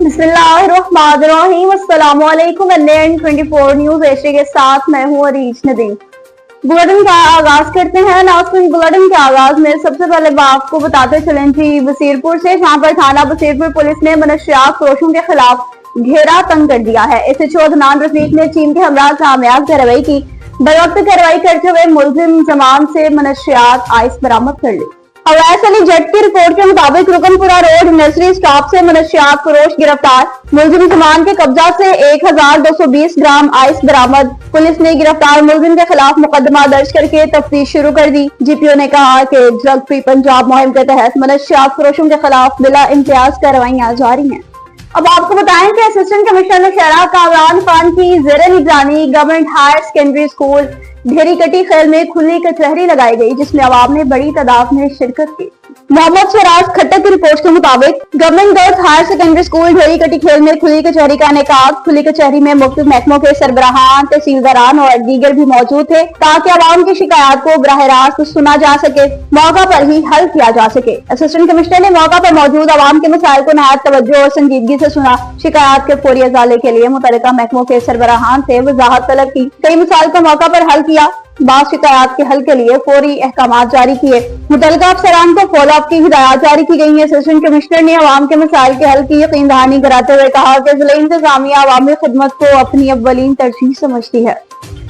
बिस्मिल्लाहिर्रहमानिर्रहीम। अस्सलामुअलैकुम। N24 news Asia के साथ मैं हूँ अरीज नदीम। बुलेटिन का आगाज करते हैं। नाज़रीन, बुलेटिन के आगाज में सबसे पहले आपको बताते चलें जी बसीरपुर से, जहाँ पर थाना बसीरपुर पुलिस ने मनशियात फरोशों के खिलाफ घेरा तंग कर दिया है। एसएचओ अदनान रफीक ने चीन के हमरा कामयाब कार्रवाई की। बरवक्त कार्रवाई करते हुए मुलजिम जमान से मनशियात आइस बरामद कर ली। अवैस अली जट की रिपोर्ट के मुताबिक रुकनपुरा रोड नर्सरी स्टॉप से मनशियात फरोश गिरफ्तार। मुलजिम जमान के कब्जा से 1220 ग्राम आइस बरामद। पुलिस ने गिरफ्तार मुलजिम के खिलाफ मुकदमा दर्ज करके तफ्तीश शुरू कर दी। जीपीओ ने कहा कि ड्रग फ्री पंजाब मुहिम के तहत मनशियात फरोशों के खिलाफ बिला इम्तियाज कार्रवाइयां जारी हैं। अब आपको बताएं कि असिस्टेंट कमिश्नर शहरा कामरान खान की ज़ेरे निगरानी government higher secondary school Dheri Kati खेल में खुली कचहरी लगाई गई, जिसमें आवाम ने बड़ी तादाद में शिरकत की। मोहम्मद स्वराज खट्टर की रिपोर्ट के मुताबिक government girls higher secondary school Dheri Kati खेल में खुली कचहरी का इनेकाद। खुली कचहरी में मुख्तलिफ महकमों के सरबराहान, तहसीलदारान और दीगर भी मौजूद थे, ताकि आवाम की शिकायत को बराह रास्त सुना जा सके, मौका पर ही हल किया जा सके। असिस्टेंट कमिश्नर ने मौका पर मौजूद आवाम के मसाइल को नहायत तवज्जो और संजीदगी से सुना। शिकायत के फौरी अजाले के लिए मुतल्लिका महकमों के सरबराहान से वजाहत तलब की। कई मसाइल को मौका पर हल किया। बाद शिकायत के हल के लिए फौरी अहकाम जारी किए। मुतल्लिका अफसरान को फॉलो अप की हिदायत जारी की गई है। असिस्टेंट कमिश्नर ने अवाम के मसाइल के हल की यकीन दहानी कराते हुए कहा कि जिला इंतजामिया अवामी खिदमत को अपनी अव्वलीन तरजीह समझती है।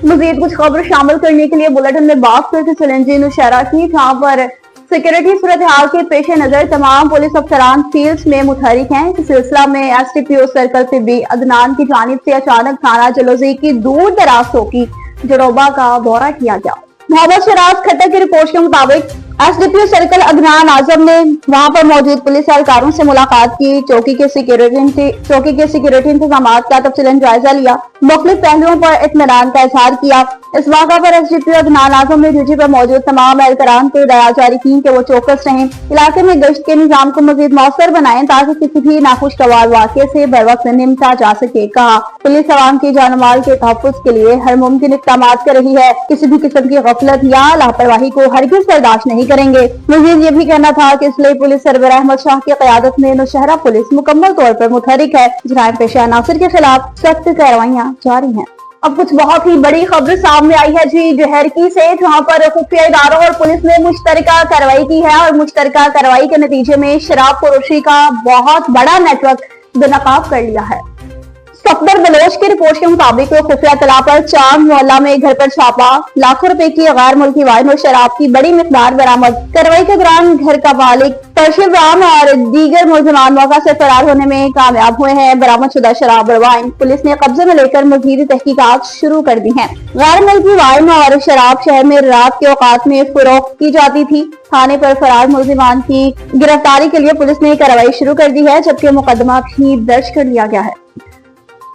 मजीद कुछ खबर शामिल करने के लिए बुलेटिन में बात करते चलें जी नौशहरा की, जहाँ पर सिक्योरिटी सूरत हाल के पेश नजर तमाम पुलिस अफसरान फील्ड में मुतहरिक हैं। इस सिलसिला में एसडीपीओ सर्कल पे भी अदनान की जानिब से अचानक थाना जलोजी की दूर दराज चौकी जड़ोबा का दौरा किया गया। मोहम्मद स्वराज खट्टर की रिपोर्ट के मुताबिक एसडीपीओ सर्कल अदनान आजम ने वहां पर मौजूद पुलिस एहलकारों से मुलाकात की। चौकी के सिक्योरिटी इंतजाम का तफसीलन जायजा लिया। मुख्तलिफ पहलुओं पर इत्मीनान का इजहार किया। इस मौका पर एसडीपीओ अदनान आजम ने ड्यूटी पर मौजूद तमाम एहलकारान को हिदायत जारी की कि वो चौकस रहें, इलाके में गश्त के निजाम को मजीद मौसर बनाएं ताकि किसी भी नाखुशगवार वाक़े से बर वक्त निमटा जा सके। कहा पुलिस अवाम की जान माल के तहफ़्फ़ुज़ के लिए हर मुमकिन इक़दाम कर रही है। किसी भी किस्म की गफलत या लापरवाही को हरगिज़ बर्दाश्त नहीं करेंगे। मजीद ये भी कहना था कि इसलिए पुलिस सरबराह अहमद शाह की क़यादत में नौशहरा पुलिस मुकम्मल तौर पर मुतहरिक है। जराइम पेशा अनासर के खिलाफ सख्त कार्रवाइयां जारी हैं। अब कुछ बहुत ही बड़ी खबर सामने आई है जी जहरकी से, जहां पर खुफिया इदारों और पुलिस ने मुश्तरका कार्रवाई की है और मुश्तरका कार्रवाई के नतीजे में शराब फरोशी का बहुत बड़ा नेटवर्क बेनकाब कर लिया है। सफदर बलोच की रिपोर्ट के मुताबिक खुफिया तला पर चांद मोहल्ला में घर पर छापा, लाखों रुपए की गैर मुल्की वाइन और शराब की बड़ी मिकदार बरामद। कार्रवाई के दौरान घर का मालिक तरशीद राम और दीगर मुलजिमान मौका से फरार होने में कामयाब हुए हैं। बरामद शुदा शराब और वाइन पुलिस ने कब्जे में लेकर मजीद तहकीकात शुरू कर दी है। गैर मुल्की वाइन और शराब शहर में रात के औकात में फरोख्त की जाती थी। थाने पर फरार मुलजिमान की गिरफ्तारी के लिए पुलिस ने कार्रवाई शुरू कर दी है, जबकि मुकदमा भी दर्ज कर लिया गया है।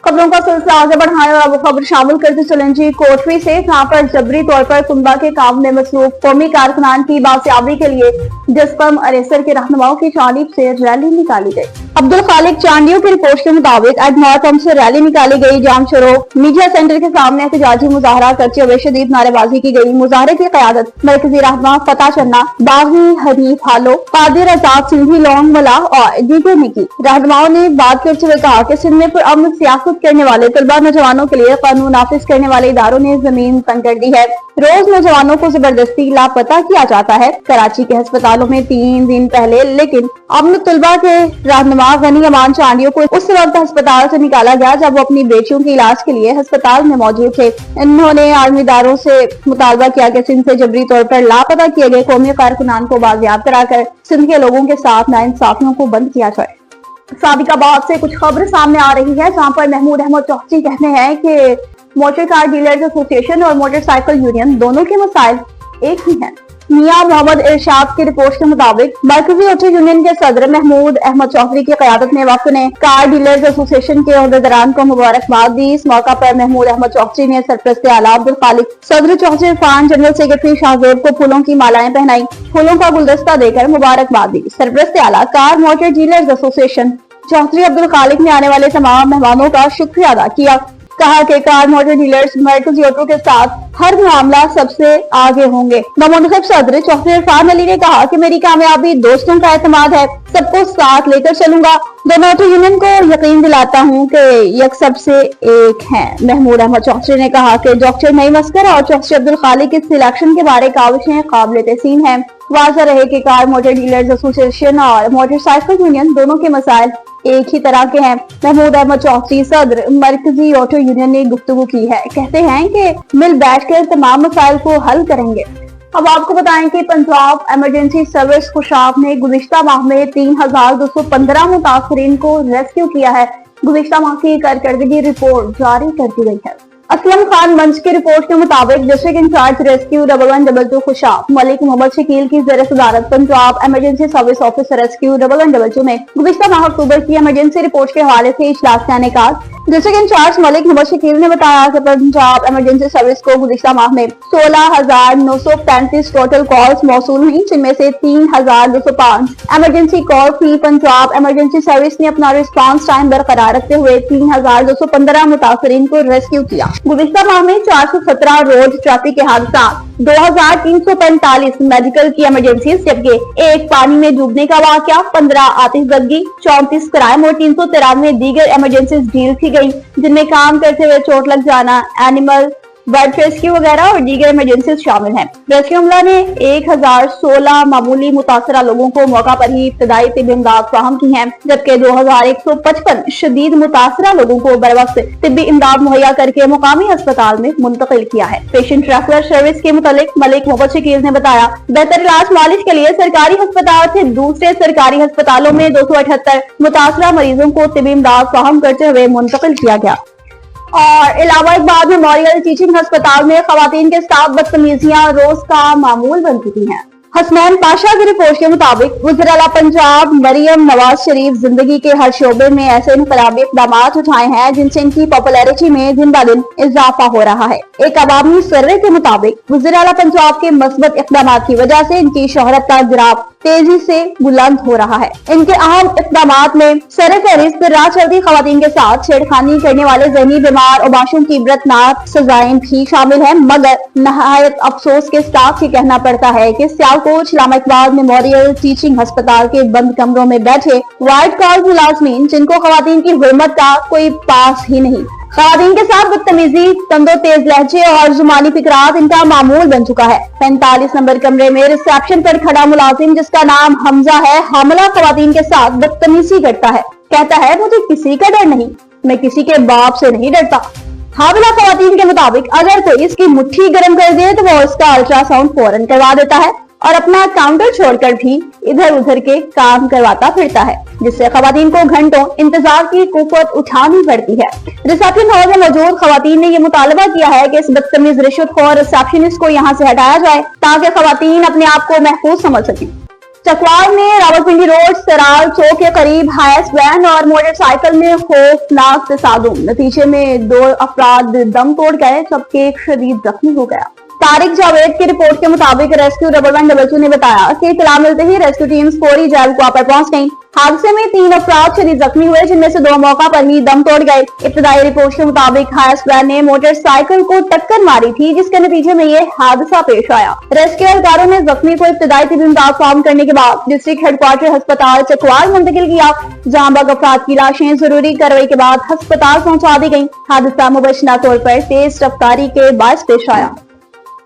खबरों का सिलसिला आगे बढ़ाने और अब खबर शामिल करते चलें जी कोटरी से, जहाँ पर जबरी तौर पर कुंबा के काम में मसरूफ कौमी कारकुनान की बासियाबी के लिए डिस्कम अरेसर के रहनुमाओं की जानिब से रैली निकाली गई। अब्दुल खालिक चांडियों की रिपोर्ट के मुताबिक आज नॉर्थ से रैली निकाली गई। जाम शरोक मीडिया सेंटर के सामने एहतजाजी मुजाहरा करते हुए शदीद नारेबाजी की गई। मुजाहरे की क़यादत मरकजी रहनुमा फतेह चन्ना, बागी हनीफ हालो, कादिर आजाद सिंधी लोंग मला और दीगर ने की। रहनुमाओं ने बात करते हुए कहा कि सिंध में पुरअमन सियासत करने वाले तलबा नौजवानों के लिए कानून नाफिज करने वाले इदारों ने जमीन तंग कर दी है। रोज नौजवानों को जबरदस्ती लापता किया जाता है। कराची के अस्पतालों में 3 दिन पहले लेकिन अमन तलबा के रहनुमा गनी अमान चांडियों को उस वक्त अस्पताल से निकाला गया जब वो अपनी बेटियों के इलाज के लिए अस्पताल में मौजूद थे। इन्होंने आर्मी इदारों से मुतालबा किया कि सिंध से जबरी तौर पर लापता किए गए कौमी कारकुनान को बाजियाब कराकर सिंध के लोगों के साथ नाइंसाफियों को बंद किया जाए। सादिकाबाद से कुछ खबर सामने आ रही है, जहां पर महमूद अहमद चौधरी कहते हैं कि मोटर कार डीलर्स एसोसिएशन और मोटरसाइकिल यूनियन दोनों के मसाइल एक ही हैं। मियां मोहम्मद इरशाद की रिपोर्ट के मुताबिक मरकजी ऑटो यूनियन के सदर महमूद अहमद चौधरी की क़यादत में वक्त ने कार डीलर्स एसोसिएशन के अहदेदारान को मुबारकबाद दी। इस मौका पर महमूद अहमद चौधरी ने सरपरस्त आला अब्दुल खालिक, सदर चौधरी इरफान, जनरल सेक्रेटरी शाहजेब को फूलों की मालाएं पहनाई, फूलों का गुलदस्ता देकर मुबारकबाद दी। सरपरस्त आला car motor dealers association Chaudhry Abdul Khaliq ने आने वाले तमाम मेहमानों का शुक्रिया अदा किया। कहा कि कार मोटर डीलर्स मरकजी ऑटो के साथ हर मामला सबसे आगे होंगे। नौमंतखब सदर चौधरी इरफान अली ने कहा कि मेरी कामयाबी दोस्तों का एतमाद है, सबको साथ लेकर चलूंगा। दोनों ऑटो यूनियन को यकीन दिलाता हूं कि यक सबसे एक हैं। महमूद अहमद चौधरी ने कहा कि डॉक्टर नईम अस्कर और चौधरी अब्दुल खालिक की सिलेक्शन के बारे काविशें काबिल तहसीन है। वाज़ा रहे कि कार मोटर डीलर्स एसोसिएशन और मोटरसाइकिल यूनियन दोनों के मसाइल एक ही तरह के हैं। महमूद अहमद चौधरी सदर मरकजी ऑटो यूनियन ने गुफ्तगू की है, कहते हैं कि मिल बैठकर तमाम मसाइल को हल करेंगे। अब आपको बताएं कि पंजाब इमरजेंसी सर्विस खुशाब ने गुज़िश्ता माह में 3215 मुतासरीन को रेस्क्यू किया है। गुज़िश्ता माह की कारकर्दगी रिपोर्ट जारी कर दी गई है। असलम खान मंच की रिपोर्ट के मुताबिक district incharge rescue 1112 Khushab Malik Mohammad Shakeel की ज़ेर सदारत Punjab emergency service officer rescue 1112 में गुज़िश्ता माह अक्टूबर की इमरजेंसी रिपोर्ट के हवाले से इजलास का इनेकाद। डिस्ट्रिक्ट इंचार्ज मलिक मोहम्मद शकील ने बताया कि पंजाब इमरजेंसी सर्विस को गुज़िश्ता माह में 16,935 टोटल कॉल्स मौसूल हुई, जिनमें से 3,205 इमरजेंसी कॉल थी। पंजाब इमरजेंसी सर्विस ने अपना रिस्पांस टाइम बरकरार रखते हुए 3,215 मुतासरीन को रेस्क्यू किया। गुज़िश्ता माह में 417 रोड ट्रैफिक के हादसा, 2,345 मेडिकल की इमरजेंसी, जबकि एक पानी में डूबने का वाकया, 15 आतिशबाजी, 34 क्राइम और 393 दीगर इमरजेंसी डील की गई, जिनमें काम करते हुए चोट लग जाना, एनिमल बर्ड रेस्क्यू वगैरह और दीगर इमरजेंसी शामिल हैं। रेस्क्यू अमला ने 1016 मामूली मुतासरा लोगों को मौका पर ही इब्तदाई तिब्बी इमदाद फराहम की है, जबकि 2155 शदीद मुतासरा लोगों को बर वक्त तिब्बी इमदाद मुहैया करके मुकामी अस्पताल में मुंतकिल किया है। पेशेंट ट्रैकर सर्विस के मुतालिक मलिक मोहम्मद शकील ने बताया, बेहतर इलाज मालिश के लिए सरकारी अस्पताल से दूसरे सरकारी अस्पतालों में 278 मुतासरा मरीजों को तिब्बी इमदाद फराहम करते हुए मुंतकिल किया गया। और इलाहाबाद मेमोरियल टीचिंग अस्पताल में खवातीन के साथ बदतमीजियां रोज का मामूल बन चुकी हैं। हसनैन पाशा की रिपोर्ट के मुताबिक वज़ीर आला पंजाब मरियम नवाज शरीफ जिंदगी के हर शोबे में ऐसे इनकलाबी इक़दाम उठाए हैं जिनसे इनकी पॉपुलैरिटी में दिन ब दिन इजाफा हो रहा है। एक अवामी सर्वे के मुताबिक वज़ीर आला पंजाब के मस्बत इक़दाम की वजह से इनकी शोहरत का ग्राफ तेजी से बुलंद हो रहा है। इनके अहम इक़दाम में सरफहरिस्त राह चलती खवातीन के साथ छेड़खानी करने वाले ज़हनी बीमार और मासूम की इबरतनाक सजाएं भी शामिल है। मगर नहायत अफसोस के साथ ही कहना पड़ता है कि सियालकोट इलामा इकबाल मेमोरियल टीचिंग अस्पताल के बंद कमरों में बैठे वाइट कॉलर मुलाजमीन, जिनको खवातीन की हुर्मत का कोई पास ही नहीं, खवातीन के साथ बदतमीजी, तंदो तेज लहजे और जुबानी फिकरात इनका मामूल बन चुका है। 45 नंबर कमरे में रिसेप्शन पर खड़ा मुलाजिम, जिसका नाम हमजा है, हमला खवातीन के साथ बदतमीजी करता है। कहता है, मुझे किसी का डर नहीं, मैं किसी के बाप से नहीं डरता। हामिला खवातीन के मुताबिक अगर कोई इसकी मुट्ठी गर्म कर दे तो वो उसका अल्ट्रासाउंड फौरन करवा देता है और अपना काउंटर छोड़कर भी इधर उधर के काम करवाता फिरता है, जिससे खवातीन को घंटों इंतजार की कुफत उठानी पड़ती है। रिसेप्शन हॉल में मौजूद खवातीन ने ये मुतालबा किया है कि इस बदतमीज रिश्वतखोर रिसेप्शनिस्ट को यहाँ से हटाया जाए ताकि खवातीन अपने आप को महफूज समझ सकें। चकवाल में रावलपिंडी रोड सराल चौक के करीब हाइस वैन और मोटरसाइकिल में खौफनाक तसादुम, नतीजे में 2 अफराद दम तोड़ गए जबकि एक शदीद जख्मी हो गया। तारिक जावेद की रिपोर्ट के मुताबिक रेस्क्यू 1112 ने बताया कि इत्तला मिलते ही रेस्क्यू टीम फौरी जैवकुआ पर पहुंच गई। हादसे में 3 अफराद शदीद जख्मी हुए, जिनमें से 2 मौका पर ही दम तोड़ गए। इब्तदाई रिपोर्ट के मुताबिक हाइस वैन ने मोटरसाइकिल को टक्कर मारी थी, जिसके नतीजे में ये हादसा पेश आया। रेस्क्यू एहलकारों ने जख्मी को इब्तदाई तिब्बी इमदाद फराहम करने के बाद डिस्ट्रिक्ट हेडक्वार्टर अस्पताल चकवाल मुंतकिल किया, जहां बग अफराद की लाशें जरूरी कार्रवाई के बाद अस्पताल पहुंचा दी गयी। हादसा मुबैना तौर पर तेज रफ्तारी के बायस पेश आया।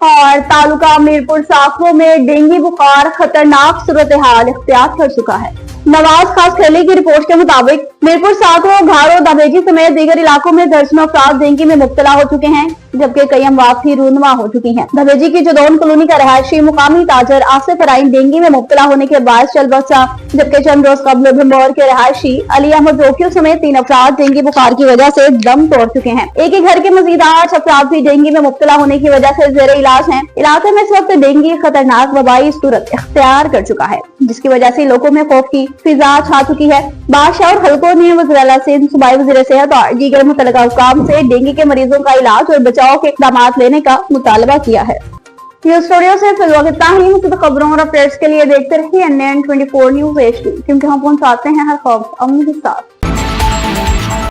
और तालुका मीरपुर साखरो में डेंगू बुखार खतरनाक सूरत हाल इख्तियार कर चुका है। नवाज खास खैली की रिपोर्ट के मुताबिक मीरपुर साखरो, घारो, दबेजी समेत दीगर इलाकों में दर्जनों अफराद डेंगू में मुब्तला हो चुके हैं, जबकि कई अमवात भी रूनुमा हो चुकी हैं। दबेजी की जदौन कॉलोनी का रहायशी मुकामी ताजर आसिफ फराइन डेंगू में मुब्तला होने के बाद चल बसा, जबकि चंद रोज कबल भंबोर के रहायशी अली अहमद रोकियो समेत 3 अफराद डेंगू बुखार की वजह से दम तोड़ चुके हैं। एक ही घर के मजीद 8 अफराद भी डेंगू में मुब्तला होने की वजह से जेर इलाज हैं। इलाके में इस वक्त डेंगू खतरनाक वबाई सूरत इख्तियार कर चुका है, जिसकी वजह से लोगों में खौफ की फिजा छा चुकी है। बादशाह और हल्कों ने वज़ीर आला सिंध, सूबाई वज़ीर सेहत और दीगर मुतल्लिका हुकाम से डेंगू के मरीजों का इलाज और बचाव के इक़दाम लेने का मुतालबा किया है। न्यूज स्टूडियो से फिलहाल इतना ही। मुझे खबरों और अपडेट्स के लिए देखते रहिए NN24 न्यूज HD, क्योंकि हम पहुंचाते हैं हर खबर अमन के साथ।